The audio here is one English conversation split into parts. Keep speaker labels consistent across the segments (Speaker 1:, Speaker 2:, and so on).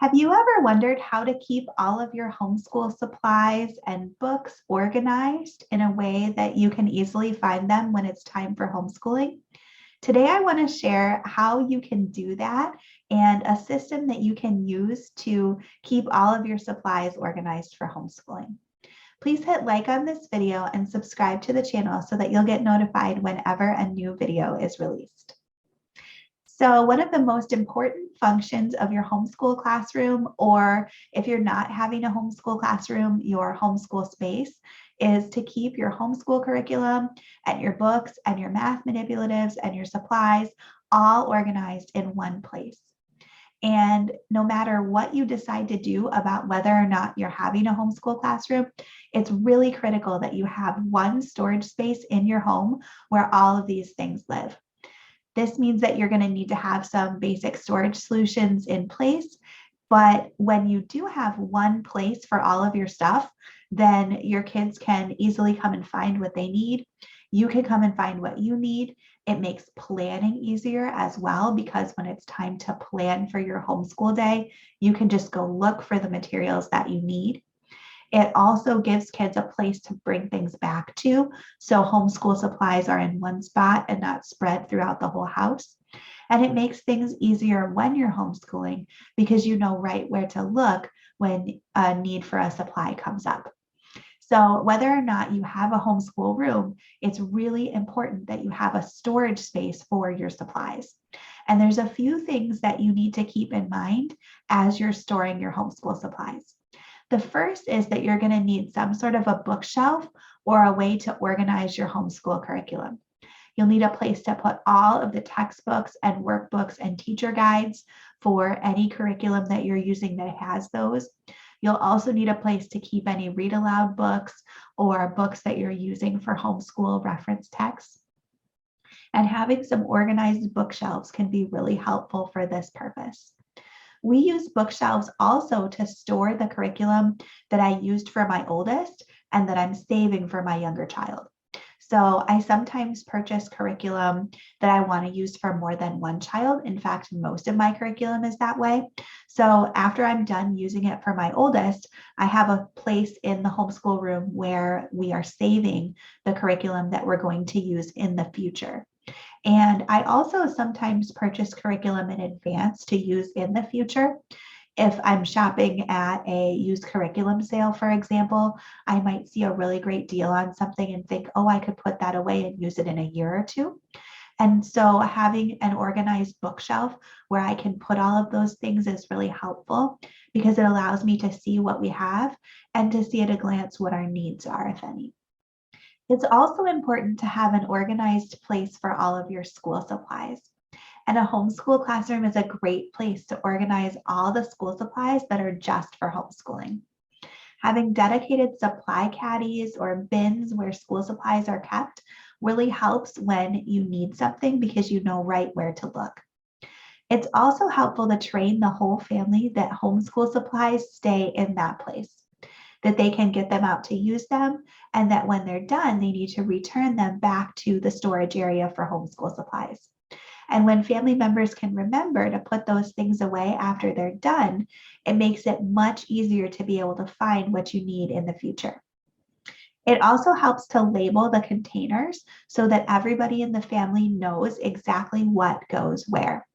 Speaker 1: Have you ever wondered how to keep all of your homeschool supplies and books organized in a way that you can easily find them when it's time for homeschooling? Today, I want to share how you can do that and a system that you can use to keep all of your supplies organized for homeschooling. Please hit like on this video and subscribe to the channel so that you'll get notified whenever a new video is released. So one of the most important functions of your homeschool classroom, or if you're not having a homeschool classroom, your homeschool space, is to keep your homeschool curriculum and your books and your math manipulatives and your supplies all organized in one place. And no matter what you decide to do about whether or not you're having a homeschool classroom, it's really critical that you have one storage space in your home where all of these things live. This means that you're going to need to have some basic storage solutions in place. But when you do have one place for all of your stuff, then your kids can easily come and find what they need. You can come and find what you need. It makes planning easier as well, because when it's time to plan for your homeschool day, you can just go look for the materials that you need. It also gives kids a place to bring things back to. So homeschool supplies are in one spot and not spread throughout the whole house. And it makes things easier when you're homeschooling because you know right where to look when a need for a supply comes up. So whether or not you have a homeschool room, it's really important that you have a storage space for your supplies. And there's a few things that you need to keep in mind as you're storing your homeschool supplies. The first is that you're going to need some sort of a bookshelf or a way to organize your homeschool curriculum. You'll need a place to put all of the textbooks and workbooks and teacher guides for any curriculum that you're using that has those. You'll also need a place to keep any read aloud books or books that you're using for homeschool reference texts. And having some organized bookshelves can be really helpful for this purpose. We use bookshelves also to store the curriculum that I used for my oldest and that I'm saving for my younger child. So I sometimes purchase curriculum that I want to use for more than one child. In fact, most of my curriculum is that way. So after I'm done using it for my oldest, I have a place in the homeschool room where we are saving the curriculum that we're going to use in the future. And I also sometimes purchase curriculum in advance to use in the future. If I'm shopping at a used curriculum sale, for example, I might see a really great deal on something and think, oh, I could put that away and use it in a year or two. And so having an organized bookshelf where I can put all of those things is really helpful because it allows me to see what we have and to see at a glance what our needs are, if any. It's also important to have an organized place for all of your school supplies. And a homeschool classroom is a great place to organize all the school supplies that are just for homeschooling. Having dedicated supply caddies or bins where school supplies are kept really helps when you need something because you know right where to look. It's also helpful to train the whole family that homeschool supplies stay in that place, that they can get them out to use them, and that when they're done, they need to return them back to the storage area for homeschool supplies. And when family members can remember to put those things away after they're done, it makes it much easier to be able to find what you need in the future. It also helps to label the containers so that everybody in the family knows exactly what goes where.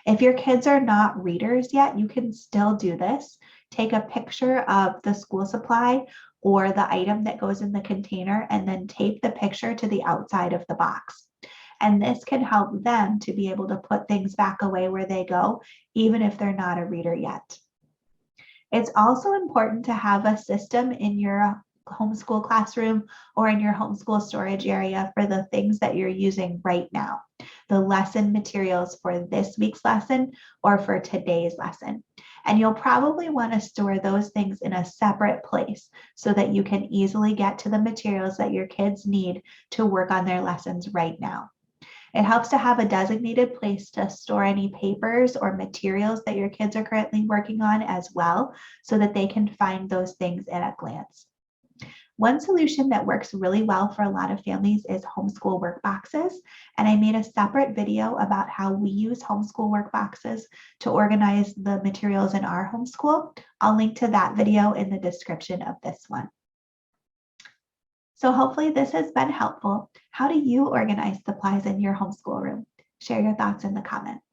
Speaker 1: If your kids are not readers yet, you can still do this. Take a picture of the school supply or the item that goes in the container and then tape the picture to the outside of the box. And this can help them to be able to put things back away where they go, even if they're not a reader yet. It's also important to have a system in your homeschool classroom or in your homeschool storage area for the things that you're using right now, the lesson materials for this week's lesson or for today's lesson. And you'll probably want to store those things in a separate place so that you can easily get to the materials that your kids need to work on their lessons right now. It helps to have a designated place to store any papers or materials that your kids are currently working on as well, so that they can find those things at a glance. One solution that works really well for a lot of families is homeschool work boxes. And I made a separate video about how we use homeschool work boxes to organize the materials in our homeschool. I'll link to that video in the description of this one. So hopefully this has been helpful. How do you organize supplies in your homeschool room? Share your thoughts in the comments.